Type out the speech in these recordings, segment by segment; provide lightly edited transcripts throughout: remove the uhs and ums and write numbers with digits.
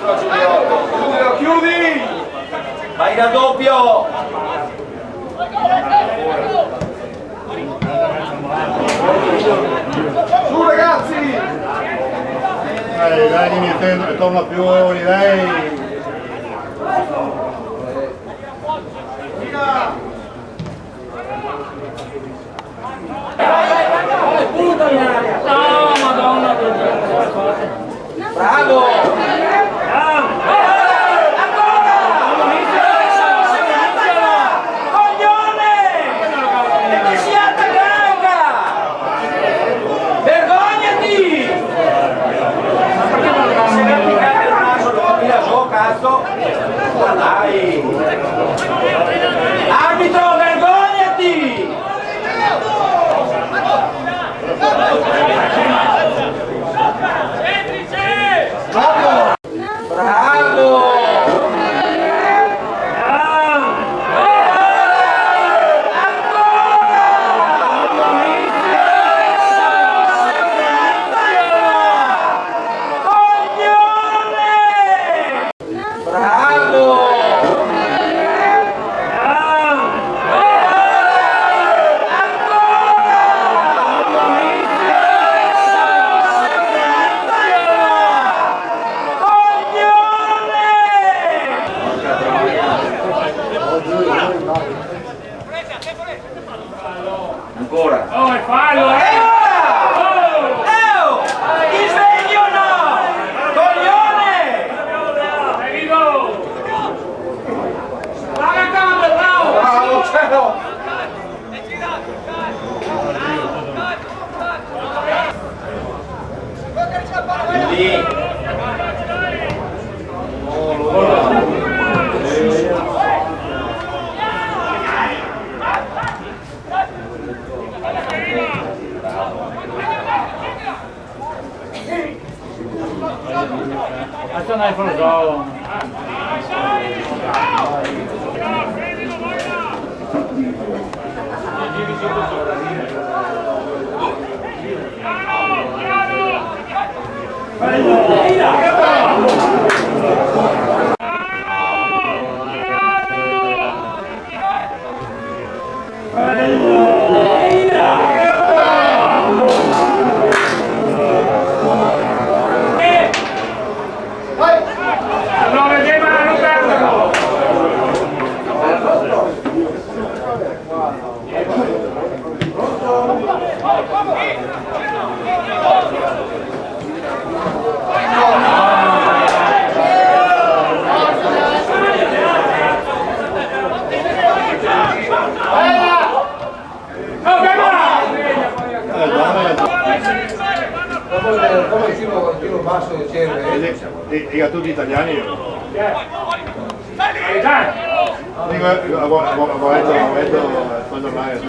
arbitro Giuliotto. Giulio, chiudi! Vai da doppio! Su ragazzi! Dai, Nintendo, torna più, dai! No, madonna! Bravo! Dai! Arbitro, vergognati! Bravo! Bravo! Ancora! Oh, è fallo, Ti svegli o no? Coglione! Bravo, cielo! Lì! Adesso non hai fatto gol. Dopo il tiro basso c'era. Dica tutti italiani. Dico, avevo detto quando ormai.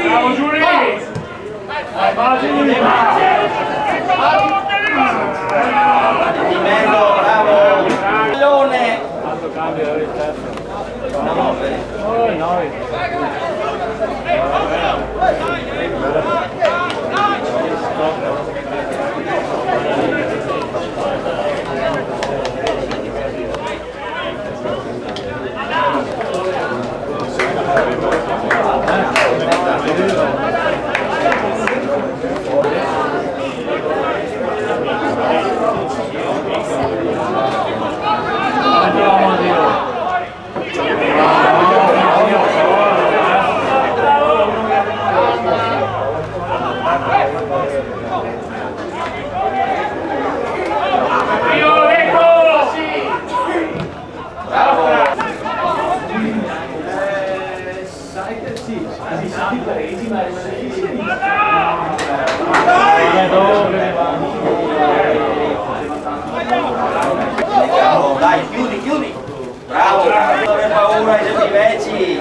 Bravo Giulì! Bravo Giulì! Di mezzo, bravo! Pallone! Tanto cambio il terzo. Non avere paura ai tuoi vecchi.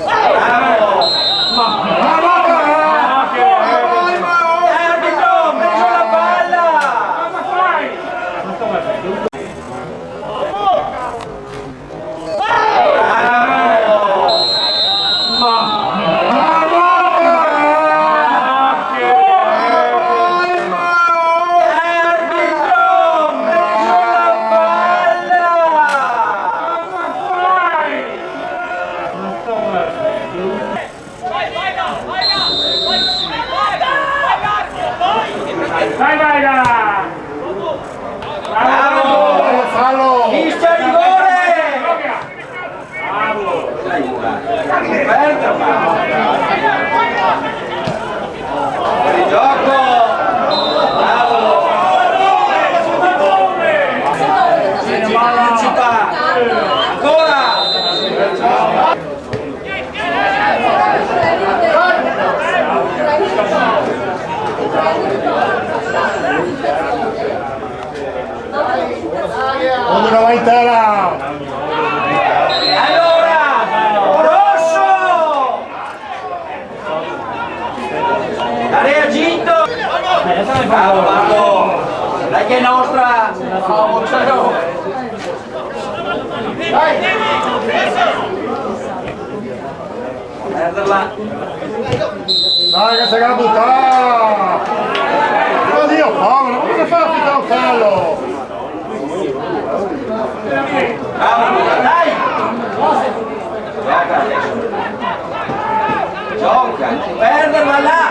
Bravo. Arbitro, preso la palla. Vai, vai, là! Bravo! Fallo! Fischia rigore! Bravo! Fuori gioco! Bravo! Principa! Ancora! Una va in tela! Allora! Rosso! Ha reagito! Bravo Marco! Dai che è nostra! Bravo, ciao! Perderla! Dai che si la buttare! Oddio povero, come fa a fittare un fallo? Bravo Luca, dai! Gioca adesso! Gioca! Perderla là!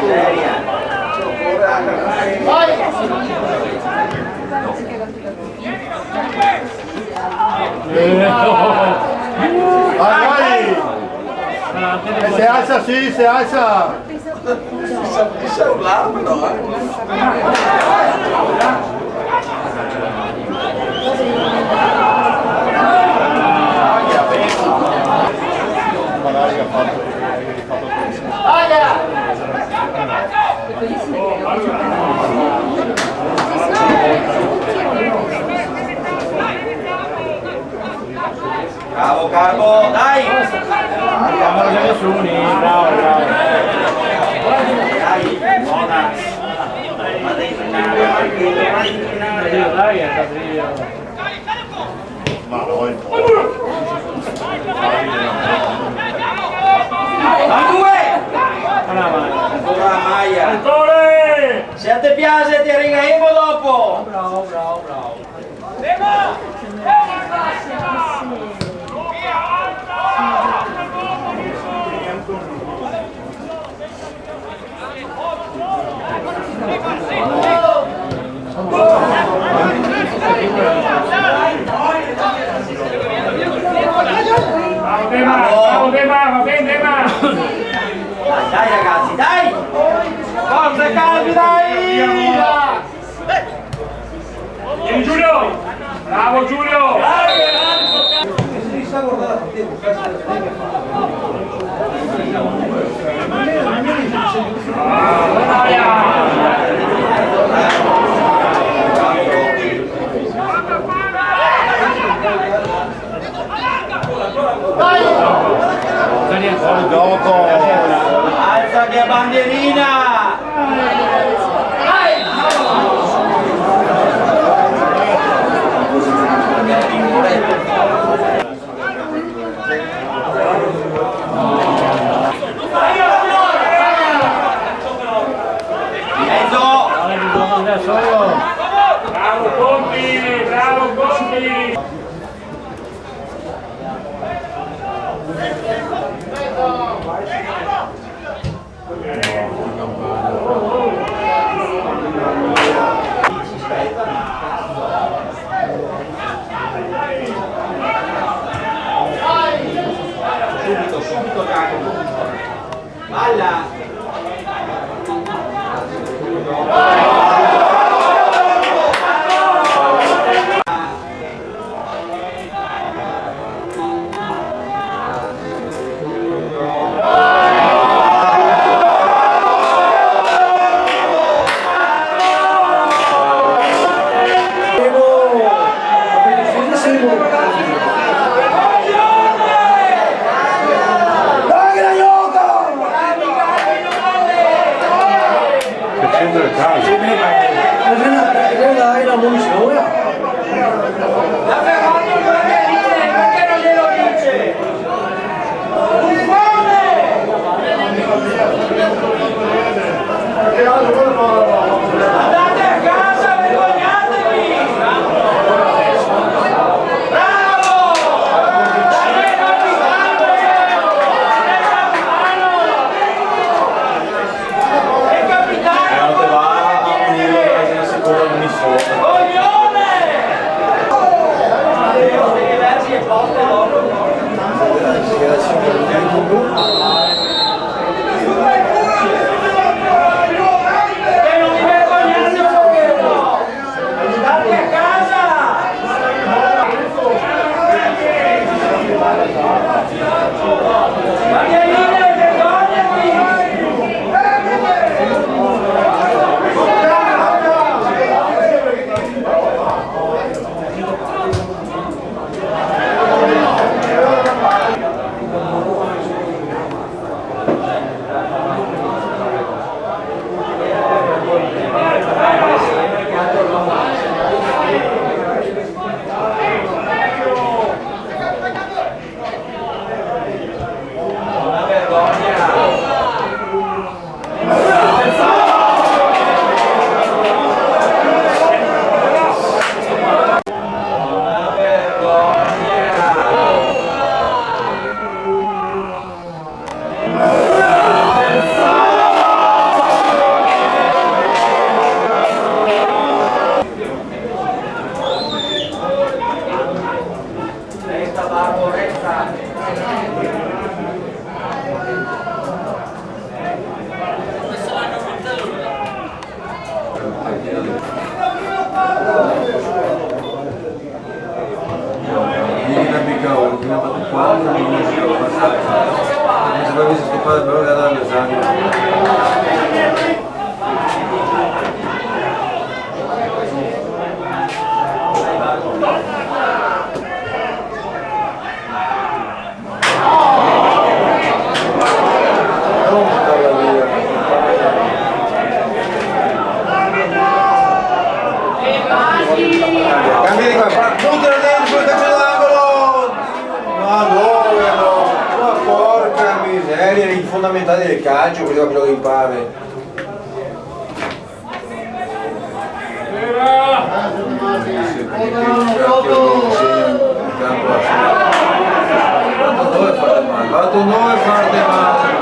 Seria! Vai, vai! E se alza, sì, se alza! Il cellulare però, Magari ha fatto Bravo Carbo, dai! Bravo, bravo! Dai, buona! Vado in finale, Dai, è stato io. ma noi. a due! Ancora Ancora la maglia! Ancora! Se a te piace ti ringaimo dopo! Bravo, bravo, bravo. Bravo Dema, va bene Dema! Dai ragazzi, dai! Forza Calvi, dai! Vieni Giulio! Bravo Giulio! Fuori gioco! Alza che bandierina! Ha fermato il guardialine, perché non glielo dice? Buffone! Andate a casa, vergognatevi! Bravo! Dai, capitano! È capitano! Coglione! Diversi e poste dopo. E non mi vergognate un pochino! Andate a casa! Guardialine, vergognati! Una vergogna! Una vergogna! Resta Barbo, resta! Nina Bicao, che ha fatto 4 minuti di passaggio. Non si può stoppare però che ha dato l'esame. Cambia di qua, buttalo dentro il calcio d'angolo! Ma dove no? Ma porca miseria, i fondamentali del calcio, così quello che impare. Fatto 9 farte male.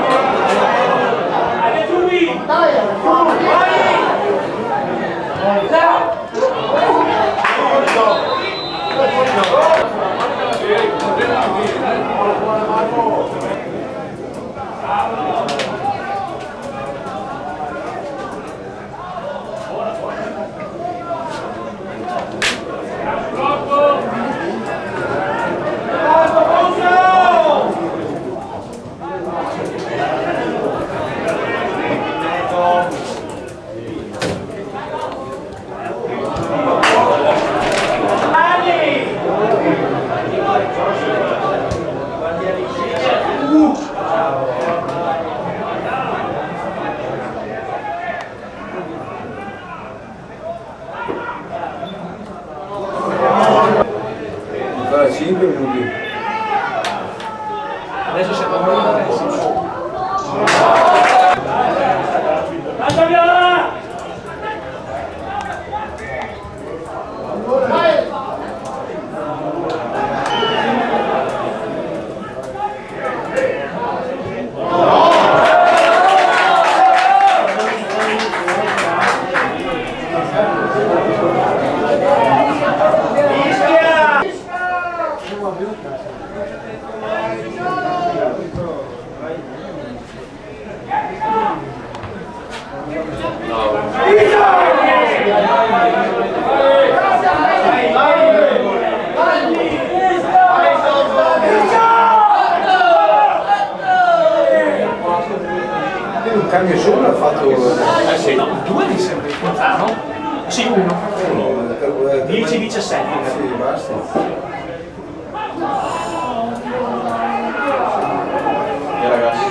Ancora 5 minuti. Adesso si è tornato adesso. Un cambio solo ha fatto... Sì, no, 2 mi sembra. No? Sì, 1. 10-17. Sì, basta. E ragazzi.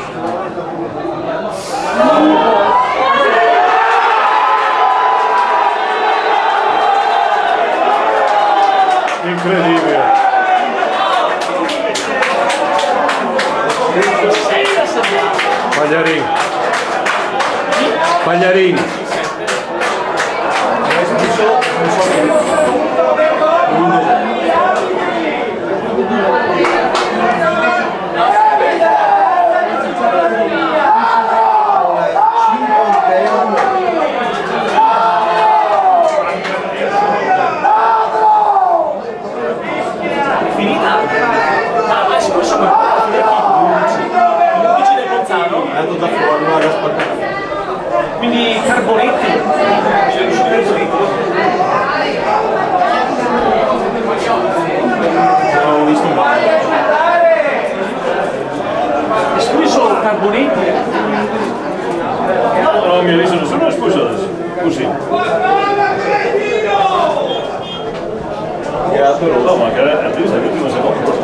Incredibile. Pagliarini. Pagliarini. Finita? Ma si può sapere l'11 del Bolzano? È andato da fuori, non l'ha spaccato. Quindi Carbonetti. C'è riuscito Carbonetti. Non ho visto mai. Espulso Carbonetti. No, mi ha visto nessuno espulso adesso. Così. Tirato rosso. No, ma che è l'ultimo secondo.